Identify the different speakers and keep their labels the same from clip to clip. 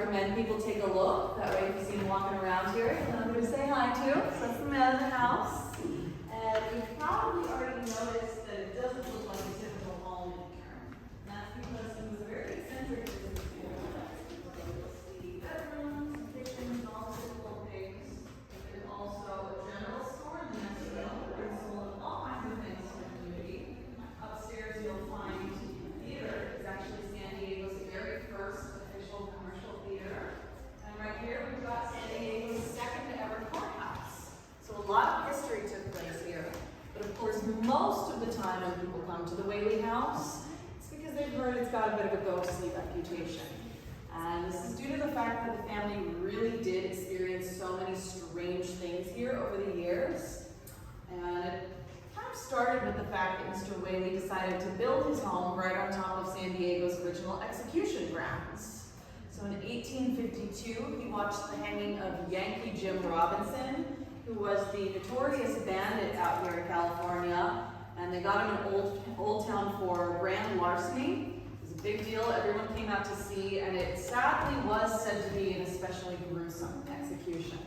Speaker 1: recommend people take a look. That way if you see him walking around here, you'll know who to say hi to. So that's the man of the house. And you've probably already noticed that it doesn't look like a typical home in here. And that's because he was a very eccentric businessman. You'll see bedrooms, kitchens, all the typical things. There's also a general store in the next room where he sold all kinds of things to the community. Upstairs you'll find theater. It's actually San Diego's very first official commercial theater. And right here we've got San Diego's second ever courthouse. So a lot of history took place here. But of course, most of the time when people come to the Whaley House, it's because they've heard it's got a bit of a ghostly reputation. And this is due to the fact that the family really did experience so many strange things here over the years. And it kind of started with the fact that Mr. Whaley decided to build his home right on top of San Diego's original execution grounds. So in 1852, he watched the hanging of Yankee Jim Robinson, who was the notorious bandit out here in California, and they got him in Old Town for grand larceny. It was a big deal, everyone came out to see, and it sadly was said to be an especially gruesome execution.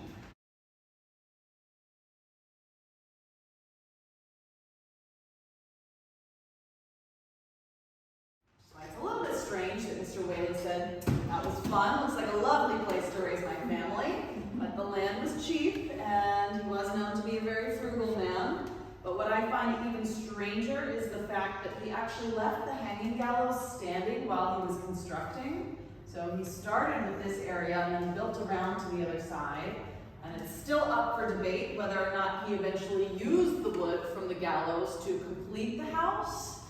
Speaker 1: So it's a little bit strange that Mr. Whaley said, that was fun, looks like a lovely place to raise my family, but the land was cheap, and he was known to be a very frugal man. But what I find even stranger is the fact that he actually left the hanging gallows standing while he was constructing. So he started with this area and then built around to the other side. And it's still up for debate whether or not he eventually used the wood from the gallows to complete the house.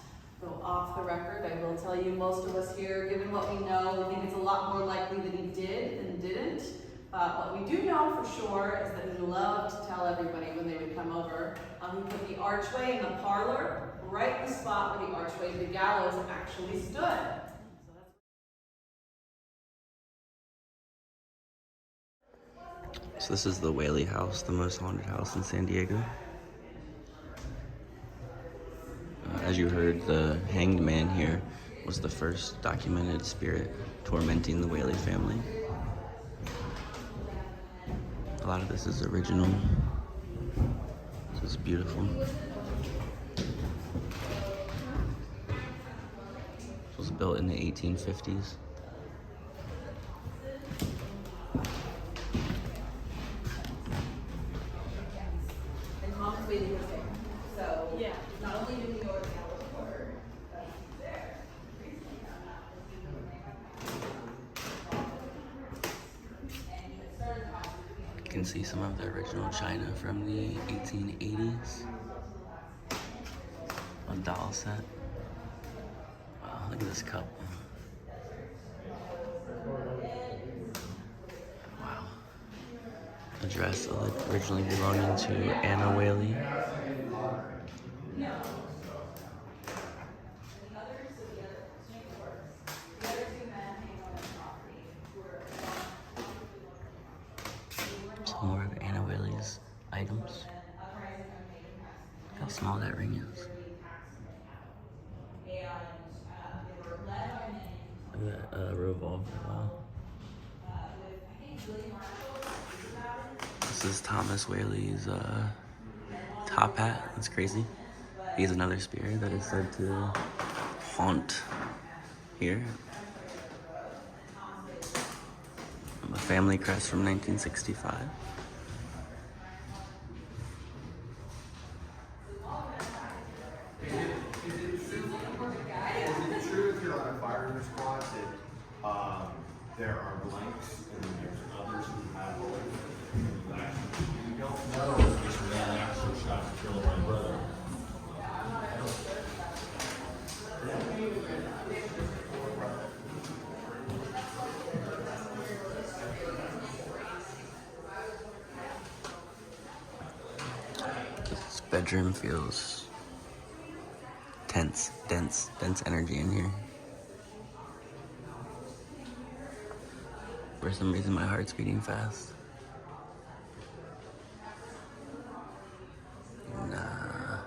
Speaker 1: Though off the record, I will tell you, most of us here, given what we know, we think it's a lot more likely that he did than didn't. What we do know for sure is that he loved to tell everybody when they would come over. He put the archway in the parlor, right in the spot where the archway to the gallows actually stood.
Speaker 2: So this is the Whaley House, the most haunted house in San Diego. As you heard, the hanged man here was the first documented spirit tormenting the Whaley family. A lot of this is original. This is beautiful. It was built in the 1850s.
Speaker 1: And Thomas Whaley was there. So yeah, not only did he know what the gallows were, but he was there.
Speaker 2: You can see some of the original china from the 1880s. A doll set. Wow, look at this cup. Wow. A dress originally belonging to Anna Whaley. Some more of Anna Whaley's items. Look how small that ring is. Look at that revolver, wow. This is Thomas Whaley's top hat. That's crazy. He's another spirit that is said to haunt here. A family crest from 1965.
Speaker 3: There are blanks, and then there's others who have you don't know if this man actually shot to kill my brother.
Speaker 2: This bedroom feels tense, dense energy in here. For some reason, my heart's beating fast. Nah.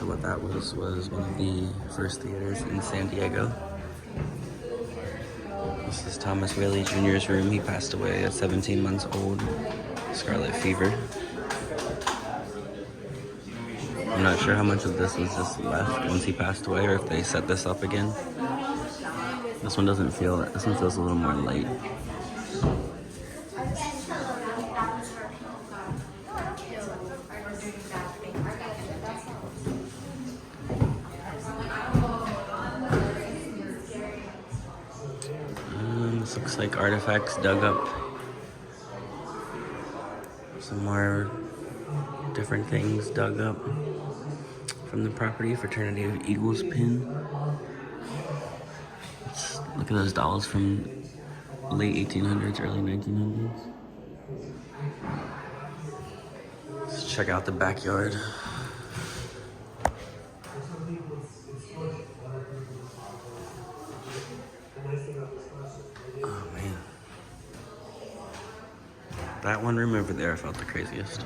Speaker 2: So what that was one of the first theaters in San Diego. This is Thomas Whaley Jr.'s room. He passed away at 17 months old, scarlet fever. I'm not sure how much of this was just left once he passed away or if they set this up again. This one doesn't feel, this one feels a little more light. This looks like artifacts dug up. Some more different things dug up from the property. Fraternity of Eagles pin. Look at those dolls from late 1800s, early 1900s. Let's check out the backyard. Oh man. That one room over there I felt the craziest.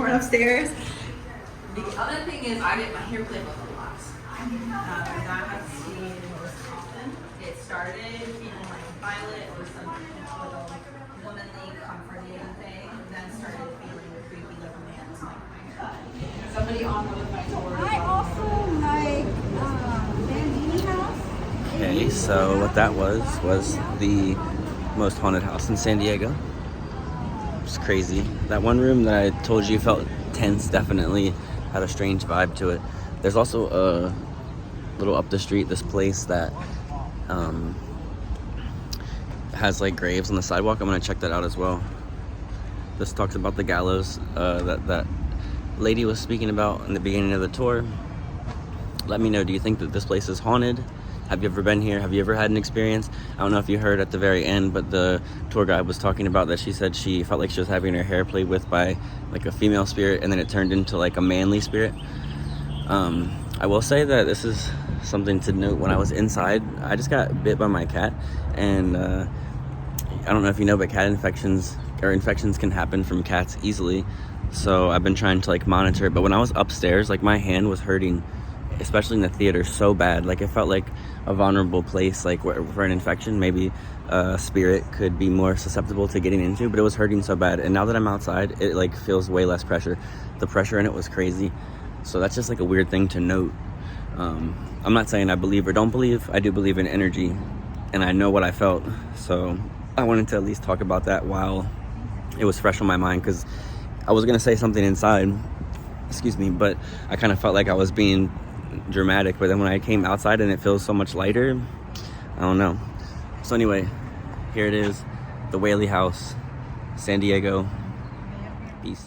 Speaker 1: Upstairs. The other thing is, I get my hair played with a lot. That has seen most often. It started feeling like violet or some little womanly, comforting thing, then started feeling creepy like a man was like, my God. Somebody on one of my tours.
Speaker 4: I also like Whaley House.
Speaker 2: Okay, so what that was the most haunted house in San Diego. It's crazy. That one room that I told you felt tense definitely had a strange vibe to it. There's also a little up the street, this place that has like graves on the sidewalk. I'm gonna check that out as well. This talks about the gallows that lady was speaking about in the beginning of the tour. Let me know, do you think that this place is haunted? Have you ever been here? Have you ever had an experience? I don't know if you heard at the very end, but the tour guide was talking about that she said she felt like she was having her hair played with by like a female spirit, and then it turned into like a manly spirit. I will say that this is something to note. When I was inside, I just got bit by my cat, and I don't know if you know, but cat infections can happen from cats easily. So I've been trying to like monitor it, but when I was upstairs, like my hand was hurting, especially in the theater, so bad. Like it felt like a vulnerable place, like for an infection, maybe a spirit could be more susceptible to getting into, but it was hurting so bad. And now that I'm outside, it like feels way less pressure. The pressure in it was crazy. So that's just like a weird thing to note. I'm not saying I believe or don't believe. I do believe in energy, and I know what I felt. So I wanted to at least talk about that while it was fresh on my mind, because I was gonna say something inside, excuse me, but I kind of felt like I was being dramatic. But then when I came outside and it feels so much lighter, I don't know. So anyway, here it is, the Whaley House, San Diego. Peace.